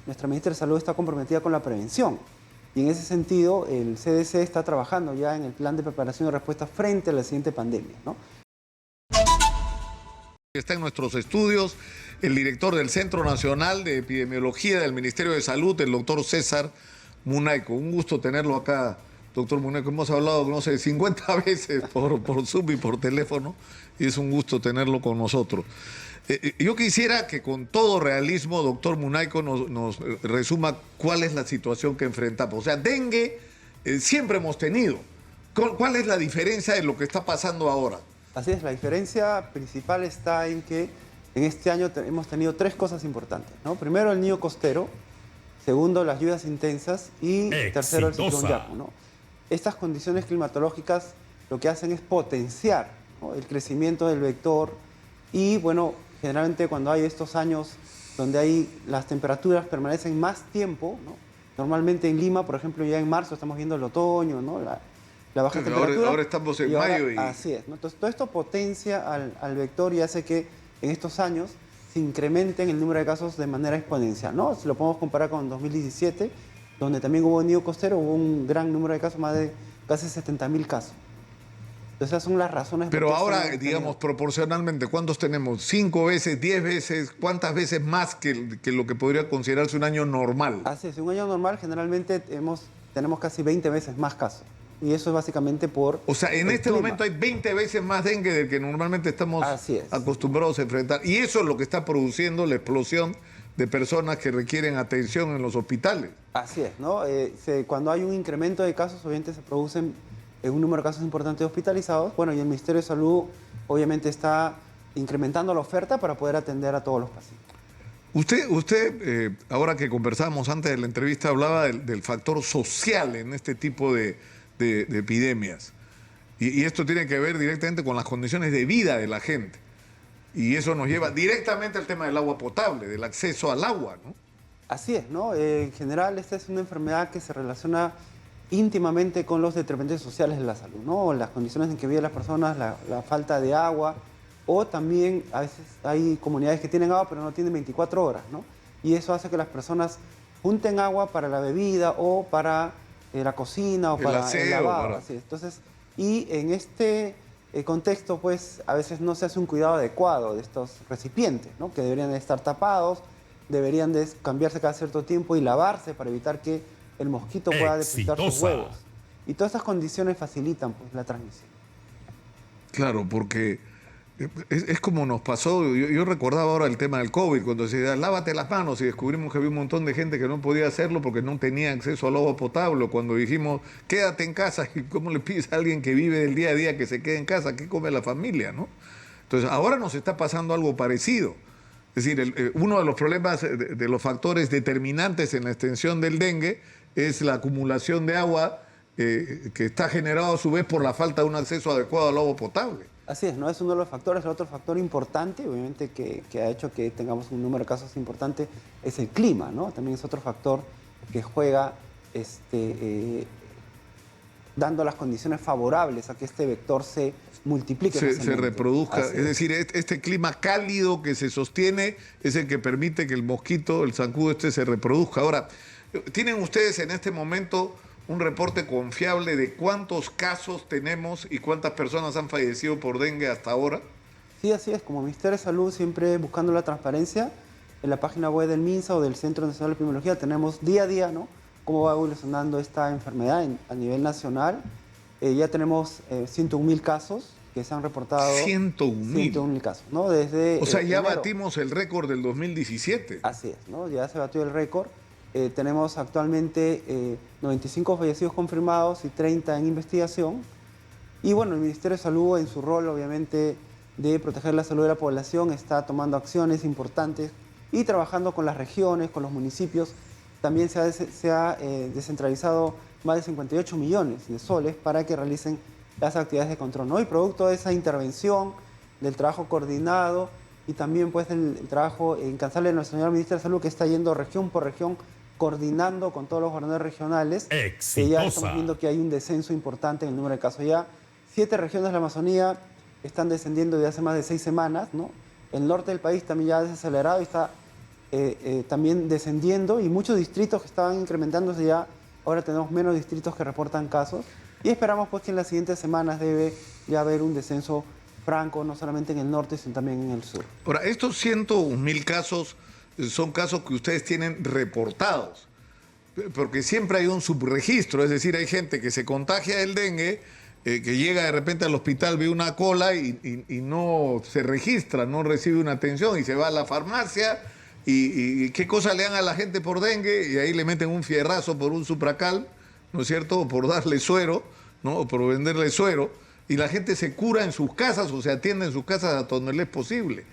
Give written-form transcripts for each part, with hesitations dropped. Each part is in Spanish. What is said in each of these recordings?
nuestra ministra de Salud está comprometida con la prevención. Y en ese sentido, el CDC está trabajando ya en el plan de preparación y respuesta frente a la siguiente pandemia, ¿no? Está en nuestros estudios el director del Centro Nacional de Epidemiología del Ministerio de Salud, el doctor César Munayco. Un gusto tenerlo acá, doctor Munayco. Hemos hablado, no sé, 50 veces por Zoom y por teléfono, y es un gusto tenerlo con nosotros. Yo quisiera que con todo realismo, doctor Munayco, nos resuma cuál es la situación que enfrentamos. O sea, dengue siempre hemos tenido. ¿Cuál es la diferencia de lo que está pasando ahora? Así es, la diferencia principal está en que en este año hemos tenido tres cosas importantes, ¿no? Primero, el niño costero. Segundo, las lluvias intensas. Y tercero, el ciclón Yaku, ¿no? Estas condiciones climatológicas lo que hacen es potenciar, ¿no?, el crecimiento del vector. Y bueno, generalmente cuando hay estos años donde las temperaturas permanecen más tiempo, ¿no? Normalmente en Lima, por ejemplo, ya en marzo estamos viendo el otoño, ¿no? La baja temperatura. Ahora estamos en mayo y... Así es, ¿no? Entonces, todo esto potencia al vector y hace que en estos años se incrementen el número de casos de manera exponencial, ¿no? Si lo podemos comparar con 2017, donde también hubo niño costero, hubo un gran número de casos, más de casi 70.000 casos. Entonces, esas son las razones. Pero ahora, digamos, proporcionalmente, ¿cuántos tenemos? ¿5 veces, 10 veces? ¿Cuántas veces más que lo que podría considerarse un año normal? Así es, un año normal generalmente tenemos casi 20 veces más casos. Y eso es básicamente por... O sea, en este momento hay 20 veces más dengue del que normalmente estamos acostumbrados a enfrentar. Y eso es lo que está produciendo la explosión de personas que requieren atención en los hospitales. Así es, ¿no? Cuando hay un incremento de casos, obviamente se producen un número de casos importantes hospitalizados. Bueno, y el Ministerio de Salud obviamente está incrementando la oferta para poder atender a todos los pacientes. Usted ahora que conversábamos antes de la entrevista, hablaba del factor social en este tipo de epidemias. Y esto tiene que ver directamente con las condiciones de vida de la gente. Y eso nos lleva directamente al tema del agua potable, del acceso al agua, ¿no? Así es, ¿no? En general, esta es una enfermedad que se relaciona íntimamente con los determinantes sociales de la salud, ¿no? Las condiciones en que viven las personas, la falta de agua, o también a veces hay comunidades que tienen agua pero no tienen 24 horas, ¿no? Y eso hace que las personas junten agua para la bebida o para la cocina o para el lavado. Así. Entonces, y en este contexto, pues, a veces no se hace un cuidado adecuado de estos recipientes, ¿no? Que deberían de estar tapados, deberían de cambiarse cada cierto tiempo y lavarse para evitar que el mosquito pueda depositar sus huevos. Y todas estas condiciones facilitan, pues, la transmisión. Claro, porque es como nos pasó, yo recordaba ahora el tema del COVID, cuando se decía, lávate las manos, y descubrimos que había un montón de gente que no podía hacerlo porque no tenía acceso al agua potable. Cuando dijimos, quédate en casa, ¿y cómo le pides a alguien que vive del día a día que se quede en casa? ¿Qué come la familia, no? Entonces, ahora nos está pasando algo parecido. Es decir, uno de los problemas, de los factores determinantes en la extensión del dengue es la acumulación de agua que está generado a su vez por la falta de un acceso adecuado al agua potable. Así es, ¿no? Es uno de los factores. El otro factor importante, obviamente, que ha hecho que tengamos un número de casos importante es el clima, ¿no? También es otro factor que juega dando las condiciones favorables a que este vector se multiplique. Se reproduzca. Es decir, este clima cálido que se sostiene es el que permite que el mosquito, el zancudo se reproduzca. Ahora, ¿tienen ustedes en este momento un reporte confiable de cuántos casos tenemos y cuántas personas han fallecido por dengue hasta ahora? Sí, así es. Como Ministerio de Salud, siempre buscando la transparencia, en la página web del MINSA o del Centro Nacional de Epidemiología tenemos día a día, ¿no?, cómo va evolucionando esta enfermedad a nivel nacional. Ya tenemos 101.000 casos que se han reportado. 101.000 casos, ¿no? O sea, ya batimos el récord del 2017. Así es, ¿no? Ya se batió el récord. Tenemos actualmente 95 fallecidos confirmados y 30 en investigación. Y bueno, el Ministerio de Salud, en su rol, obviamente, de proteger la salud de la población, está tomando acciones importantes y trabajando con las regiones, con los municipios. También se ha descentralizado más de 58 millones de soles para que realicen las actividades de control, ¿no? Y producto de esa intervención, del trabajo coordinado y también, pues, el trabajo incansable de nuestra señora ministra de Salud, que está yendo región por región, coordinando con todos los gobernadores regionales. Que ya estamos viendo que hay un descenso importante en el número de casos. Ya 7 regiones de la Amazonía están descendiendo desde hace más de 6 semanas, ¿no? El norte del país también ya ha desacelerado y está también descendiendo y muchos distritos que estaban incrementándose ya, ahora tenemos menos distritos que reportan casos y esperamos pues que en las siguientes semanas debe ya haber un descenso franco, no solamente en el norte, sino también en el sur. Ahora, estos 101.000 casos son casos que ustedes tienen reportados, porque siempre hay un subregistro, es decir, hay gente que se contagia del dengue, que llega de repente al hospital, ve una cola y no se registra, no recibe una atención y se va a la farmacia y qué cosa le dan a la gente por dengue y ahí le meten un fierrazo por un Supracal, ¿no es cierto? O por darle suero, ¿no? O por venderle suero y la gente se cura en sus casas o se atiende en sus casas a donde les es posible.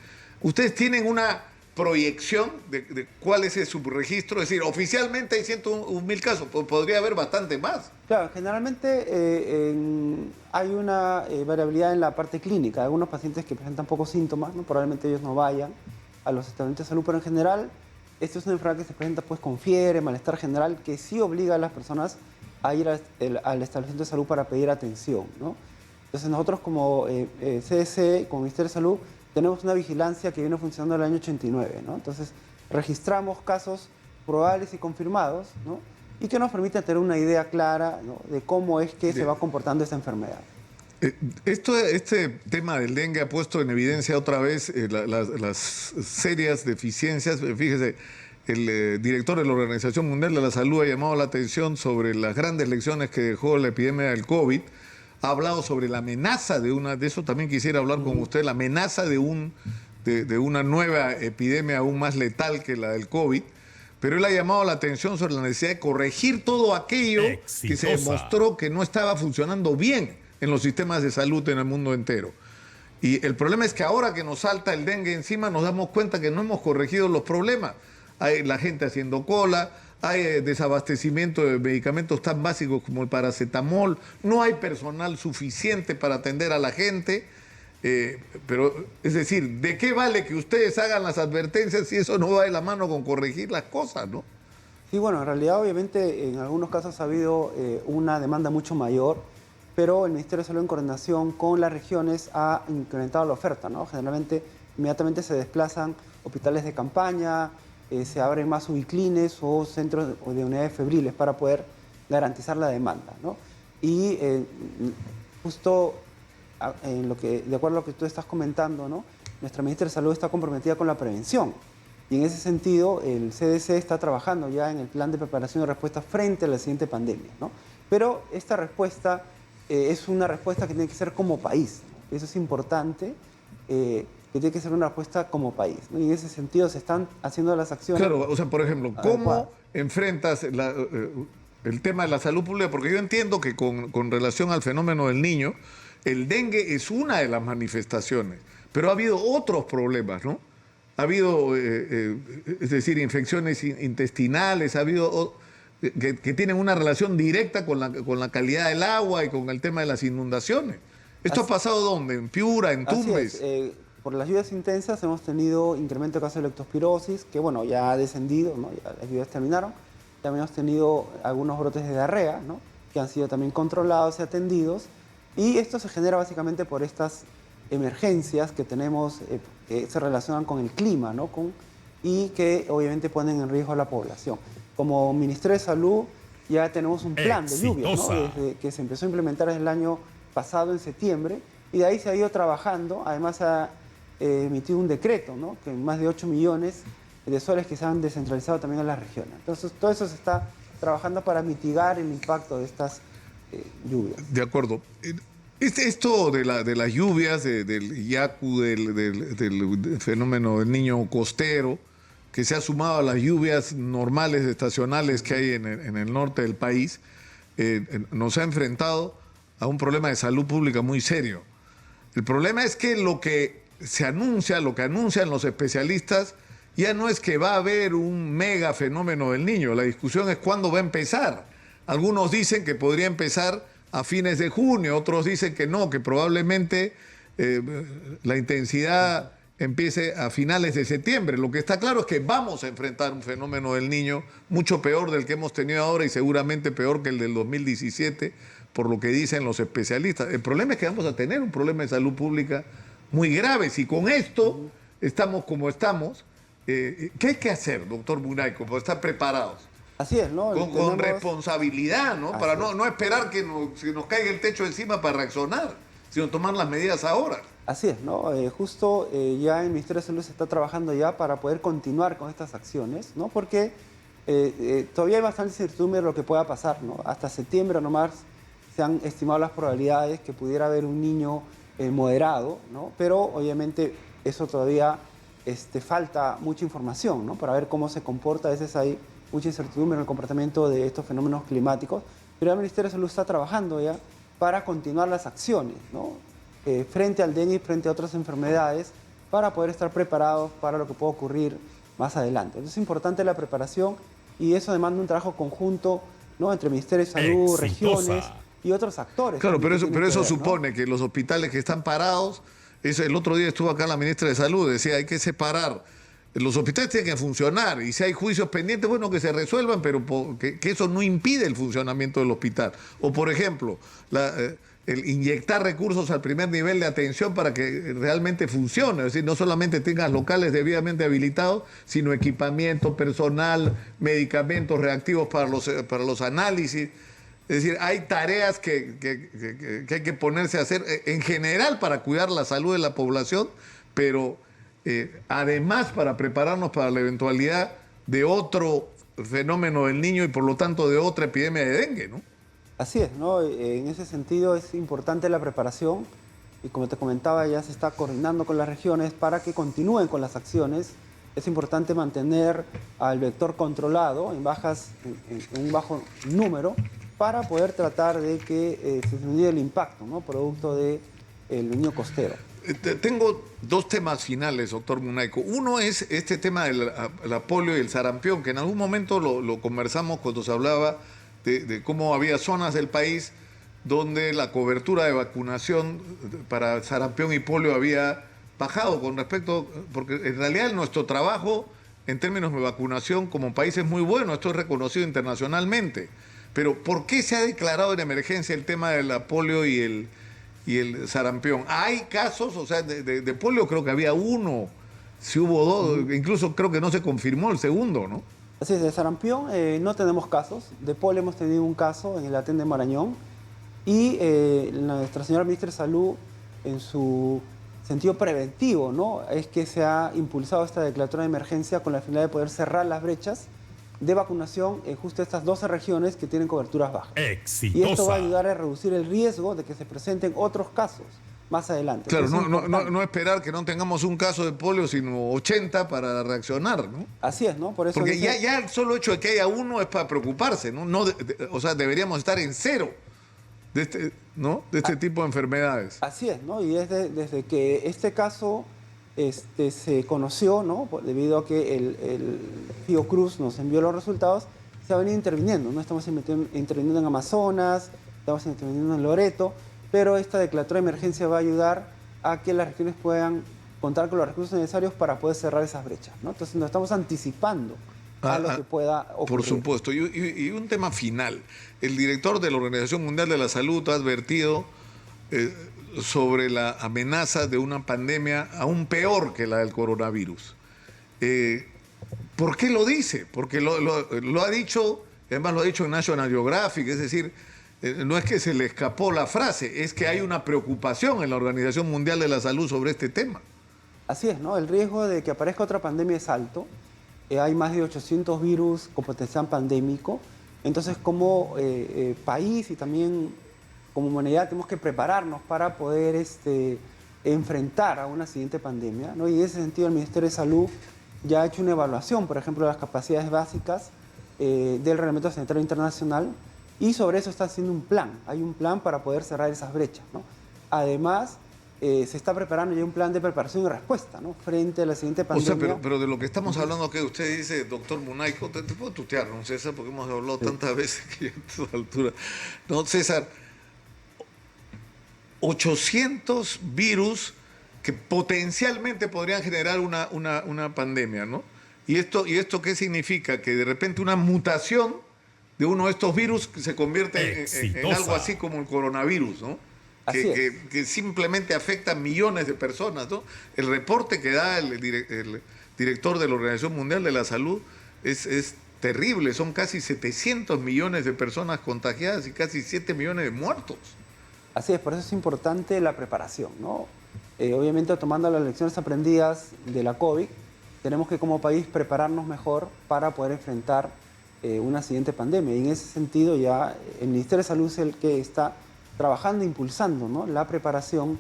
Ustedes tienen una proyección de cuál es el subregistro, es decir, oficialmente hay 101.000 casos, podría haber bastante más. Claro, generalmente hay una variabilidad en la parte clínica. Algunos pacientes que presentan pocos síntomas, ¿no? Probablemente ellos no vayan a los establecimientos de salud, pero en general esto es una enfermedad que se presenta pues con fiebre, malestar general, que sí obliga a las personas a ir al establecimiento de salud para pedir atención, ¿no? Entonces nosotros como CDC, como Ministerio de Salud, tenemos una vigilancia que viene funcionando en el año 89, ¿no? Entonces registramos casos probables y confirmados, ¿no? Y que nos permite tener una idea clara, ¿no? De cómo es que se va comportando esta enfermedad. Este tema del dengue ha puesto en evidencia otra vez las serias deficiencias. Fíjese, el director de la Organización Mundial de la Salud ha llamado la atención sobre las grandes lecciones que dejó la epidemia del COVID. Ha hablado sobre la amenaza de eso también quisiera hablar con usted, la amenaza de una nueva epidemia aún más letal que la del COVID. Pero él ha llamado la atención sobre la necesidad de corregir todo aquello que se demostró que no estaba funcionando bien en los sistemas de salud en el mundo entero. Y el problema es que ahora que nos salta el dengue encima nos damos cuenta que no hemos corregido los problemas. Hay la gente haciendo cola, hay desabastecimiento de medicamentos tan básicos como el paracetamol, no hay personal suficiente para atender a la gente. Pero, es decir, ¿de qué vale que ustedes hagan las advertencias si eso no va de la mano con corregir las cosas, no? Sí, bueno, en realidad obviamente en algunos casos ha habido una demanda mucho mayor, pero el Ministerio de Salud en coordinación con las regiones ha incrementado la oferta, ¿no? Generalmente inmediatamente se desplazan hospitales de campaña, se abren más ubiclines o centros de unidades febriles para poder garantizar la demanda, ¿no? Y justo de acuerdo a lo que tú estás comentando, ¿no? Nuestra ministra de Salud está comprometida con la prevención. Y en ese sentido, el CDC está trabajando ya en el plan de preparación y respuesta frente a la siguiente pandemia, ¿no? Pero esta respuesta es una respuesta que tiene que ser como país, ¿no? Eso es importante, que tiene que ser una respuesta como país, ¿no? Y en ese sentido se están haciendo las acciones. Claro, o sea, por ejemplo, ¿cómo enfrentas el tema de la salud pública? Porque yo entiendo que con relación al fenómeno del niño, el dengue es una de las manifestaciones, pero ha habido otros problemas, ¿no? Ha habido, es decir, infecciones intestinales, ha habido que tienen una relación directa con la calidad del agua y con el tema de las inundaciones. ¿Esto ha pasado dónde? ¿En Piura, en Tumbes? Así es, por las lluvias intensas hemos tenido incremento de casos de leptospirosis, que bueno, ya ha descendido, ¿no? Ya las lluvias terminaron. También hemos tenido algunos brotes de diarrea, ¿no? Que han sido también controlados y atendidos. Y esto se genera básicamente por estas emergencias que tenemos, que se relacionan con el clima, ¿no? Y que obviamente ponen en riesgo a la población. Como Ministerio de Salud ya tenemos un plan de lluvias, ¿no? Desde que se empezó a implementar el año pasado, en septiembre, y de ahí se ha ido trabajando. Además ha emitido un decreto, ¿no? Que más de 8 millones de soles que se han descentralizado también a las regiones. Entonces todo eso se está trabajando para mitigar el impacto de estas lluvias. De acuerdo. Esto de las lluvias, del Yaku, del fenómeno del niño costero, que se ha sumado a las lluvias normales, estacionales que hay en el norte del país, nos ha enfrentado a un problema de salud pública muy serio. El problema es que lo que se anuncia, lo que anuncian los especialistas, ya no es que va a haber un mega fenómeno del niño. La discusión es cuándo va a empezar. Algunos dicen que podría empezar a fines de junio, otros dicen que no, que probablemente la intensidad empiece a finales de septiembre. Lo que está claro es que vamos a enfrentar un fenómeno del niño mucho peor del que hemos tenido ahora y seguramente peor que el del 2017, por lo que dicen los especialistas. El problema es que vamos a tener un problema de salud pública muy grave. Si con esto estamos como estamos, ¿Qué hay que hacer, doctor Munaico, para estar preparados? Así es, ¿no? Con responsabilidad, ¿no? Para Así es. no esperar que se nos caiga el techo encima para reaccionar, sino tomar las medidas ahora. Así es, ¿no? Justo ya el Ministerio de Salud se está trabajando ya para poder continuar con estas acciones, ¿no? Porque todavía hay bastante incertidumbre de lo que pueda pasar, ¿no? Hasta septiembre nomás se han estimado las probabilidades que pudiera haber un niño moderado, ¿no? Pero obviamente eso todavía falta mucha información, ¿no? Para ver cómo se comporta. A veces hay mucha incertidumbre en el comportamiento de estos fenómenos climáticos, pero el Ministerio de Salud está trabajando ya para continuar las acciones, ¿no? Frente al dengue y frente a otras enfermedades, para poder estar preparados para lo que pueda ocurrir más adelante. Entonces es importante la preparación y eso demanda un trabajo conjunto, ¿no? Entre Ministerio de Salud, regiones y otros actores. Claro, pero eso ver, supone, ¿no? que los hospitales que están parados, el otro día estuvo acá la ministra de Salud, decía, hay que separar. Los hospitales tienen que funcionar y si hay juicios pendientes, bueno, que se resuelvan, pero que eso no impide el funcionamiento del hospital. O, por ejemplo, el inyectar recursos al primer nivel de atención para que realmente funcione. Es decir, no solamente tengas locales debidamente habilitados, sino equipamiento, personal, medicamentos reactivos para los análisis. Es decir, hay tareas que hay que ponerse a hacer en general para cuidar la salud de la población, pero además para prepararnos para la eventualidad de otro fenómeno del niño y por lo tanto de otra epidemia de dengue, ¿no? Así es, ¿no? En ese sentido es importante la preparación y como te comentaba ya se está coordinando con las regiones para que continúen con las acciones. Es importante mantener al vector controlado en un bajo número para poder tratar de que se disminuya el impacto, ¿no? Producto del niño costero. Tengo dos temas finales, doctor Munaico. Uno es este tema de la polio y el sarampión, que en algún momento lo conversamos cuando se hablaba de cómo había zonas del país donde la cobertura de vacunación para sarampión y polio había bajado con respecto, porque en realidad nuestro trabajo en términos de vacunación como país es muy bueno, esto es reconocido internacionalmente. Pero ¿por qué se ha declarado en emergencia el tema de la polio y el sarampión? Hay casos, o sea, de polio creo que había uno, si hubo dos, incluso creo que no se confirmó el segundo, ¿no? Así es, de sarampión no tenemos casos, de polio hemos tenido un caso en el Aten de Marañón y nuestra señora ministra de Salud, en su sentido preventivo, ¿no? Es que se ha impulsado esta declaratoria de emergencia con la finalidad de poder cerrar las brechas de vacunación en justo estas 12 regiones que tienen coberturas bajas. Exitosa. Y esto va a ayudar a reducir el riesgo de que se presenten otros casos más adelante. Claro, entonces, no esperar que no tengamos un caso de polio, sino 80 para reaccionar, ¿no? Así es, ¿no? Por eso porque dice, ya el solo hecho de que haya uno es para preocuparse, ¿no? O sea, deberíamos estar en cero de este tipo de enfermedades. así es, ¿no? Y desde que este caso se conoció, ¿no? Debido a que el Fiocruz nos envió los resultados, se ha venido interviniendo, ¿no? Estamos interviniendo en Amazonas, estamos interviniendo en Loreto, pero esta declaratoria de emergencia va a ayudar a que las regiones puedan contar con los recursos necesarios para poder cerrar esas brechas, ¿no? Entonces nos estamos anticipando a lo que pueda ocurrir. Por supuesto. Y un tema final. El director de la Organización Mundial de la Salud ha advertido sobre la amenaza de una pandemia aún peor que la del coronavirus. ¿Por qué lo dice? Porque lo ha dicho, además lo ha dicho en National Geographic, es decir, no es que se le escapó la frase, es que hay una preocupación en la Organización Mundial de la Salud sobre este tema. Así es, ¿no? El riesgo de que aparezca otra pandemia es alto. Hay más de 800 virus con potencial pandémico. Entonces, como país y también como humanidad, tenemos que prepararnos para poder enfrentar a una siguiente pandemia, ¿no? Y en ese sentido, el Ministerio de Salud ya ha hecho una evaluación, por ejemplo, de las capacidades básicas del Reglamento Sanitario Internacional y sobre eso está haciendo un plan. Hay un plan para poder cerrar esas brechas, ¿no? Además, se está preparando ya un plan de preparación y respuesta, ¿no? Frente a la siguiente pandemia. O sea, pero de lo que estamos hablando, que usted dice, doctor Munaico, te puedo tutear, ¿no, César? Porque hemos hablado tantas veces que ya a esta altura. No, César, 800 virus que potencialmente podrían generar una pandemia, ¿no? ¿Y esto qué significa? Que de repente una mutación de uno de estos virus se convierte en algo así como el coronavirus, ¿no? Que simplemente afecta a millones de personas, ¿no? El reporte que da el director de la Organización Mundial de la Salud, es terrible. Son casi 700 millones de personas contagiadas y casi 7 millones de muertos. Así es, por eso es importante la preparación, ¿no? Obviamente, tomando las lecciones aprendidas de la COVID, tenemos que como país prepararnos mejor para poder enfrentar una siguiente pandemia. Y en ese sentido ya el Ministerio de Salud es el que está trabajando, impulsando, ¿no?, la preparación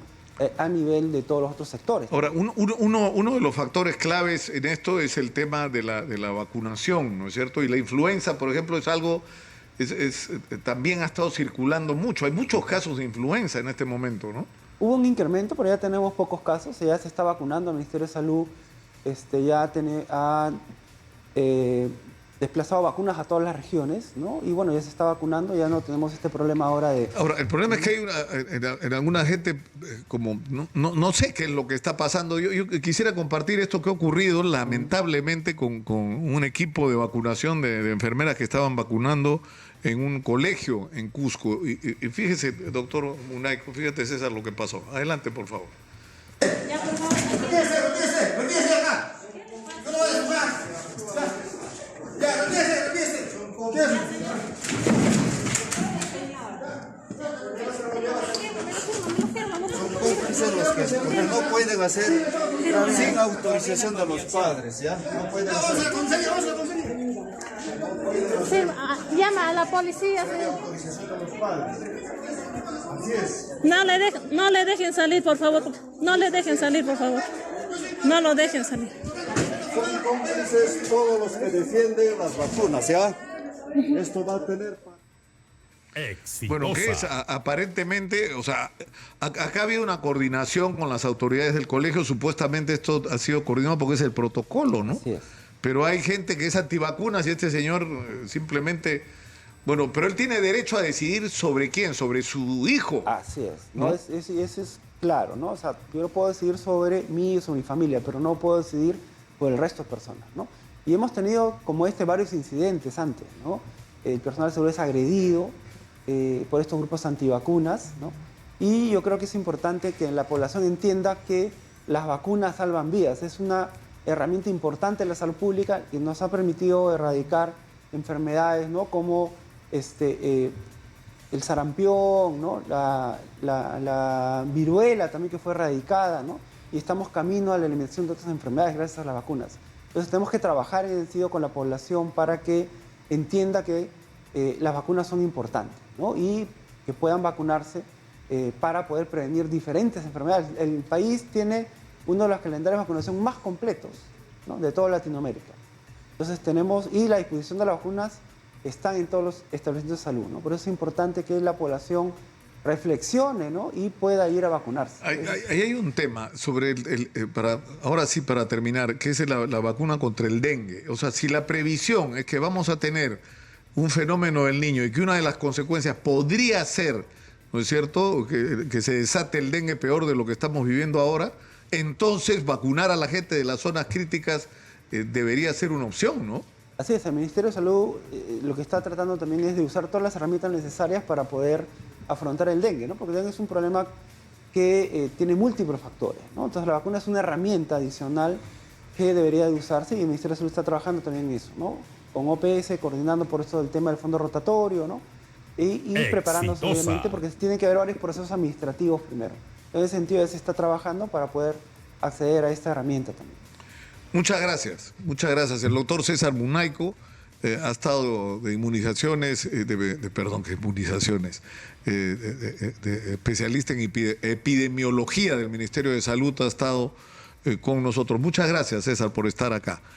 a nivel de todos los otros sectores. Ahora, uno de los factores claves en esto es el tema de la vacunación, ¿no es cierto? Y la influenza, por ejemplo, es algo, también ha estado circulando mucho. Hay muchos casos de influenza en este momento, ¿no? Hubo un incremento, pero ya tenemos pocos casos, ya se está vacunando. El Ministerio de Salud ya ha desplazado vacunas a todas las regiones, ¿no? Y bueno, ya se está vacunando, ya no tenemos este problema ahora de... Ahora, el problema es que hay en alguna gente, como no sé qué es lo que está pasando. Yo quisiera compartir esto que ha ocurrido, lamentablemente, con un equipo de vacunación de enfermeras que estaban vacunando en un colegio en Cusco. Y fíjese, doctor Munayco, fíjate, César, lo que pasó. Adelante, por favor. Ya, por favor. Retírese acá. No lo dejes más. Ya, retírese. Son cómplices los que no pueden hacer sin autorización de los padres, ¿ya? No pueden hacer. Sí, llama a la policía. Sí. No le dejen salir, por favor. No le dejen salir, por favor. No lo dejen salir. Son cómplices todos los que defienden las vacunas, ¿ya? Esto va a tener... Exitosa. Bueno, que es aparentemente, o sea, acá ha habido una coordinación con las autoridades del colegio. Supuestamente esto ha sido coordinado porque es el protocolo, ¿no? Así es. Pero hay gente que es antivacunas y este señor simplemente... Bueno, pero él tiene derecho a decidir sobre quién, sobre su hijo. Así es, ¿no? Eso es claro, ¿no? O sea, yo no puedo decidir sobre mí y sobre mi familia, pero no puedo decidir por el resto de personas, ¿no? Y hemos tenido como varios incidentes antes, ¿no? El personal de salud es agredido por estos grupos antivacunas, ¿no? Y yo creo que es importante que la población entienda que las vacunas salvan vidas. Es una herramienta importante de la salud pública y nos ha permitido erradicar enfermedades, ¿no?, como el sarampión, ¿no?, la viruela también, que fue erradicada, ¿no? Y estamos camino a la eliminación de otras enfermedades gracias a las vacunas. Entonces tenemos que trabajar en ese sentido con la población para que entienda que las vacunas son importantes, ¿no?, y que puedan vacunarse para poder prevenir diferentes enfermedades. El país tiene uno de los calendarios de vacunación más completos, ¿no?, de toda Latinoamérica. Entonces y la disposición de las vacunas están en todos los establecimientos de salud, ¿no? Por eso es importante que la población reflexione, ¿no?, y pueda ir a vacunarse. Ahí hay un tema sobre ahora sí, para terminar, que es la vacuna contra el dengue. O sea, si la previsión es que vamos a tener un fenómeno del niño y que una de las consecuencias podría ser, ¿no es cierto?, que se desate el dengue peor de lo que estamos viviendo ahora, entonces vacunar a la gente de las zonas críticas debería ser una opción, ¿no? Así es, el Ministerio de Salud lo que está tratando también es de usar todas las herramientas necesarias para poder afrontar el dengue, ¿no? Porque el dengue es un problema que tiene múltiples factores, ¿no? Entonces la vacuna es una herramienta adicional que debería de usarse y el Ministerio de Salud está trabajando también en eso, ¿no? Con OPS, coordinando por eso el tema del fondo rotatorio, ¿no? Y preparándose, obviamente, porque tiene que haber varios procesos administrativos primero. En ese sentido, ya se está trabajando para poder acceder a esta herramienta también. Muchas gracias, muchas gracias. El doctor César Munayco ha estado de inmunizaciones, especialista en epidemiología del Ministerio de Salud, ha estado con nosotros. Muchas gracias, César, por estar acá.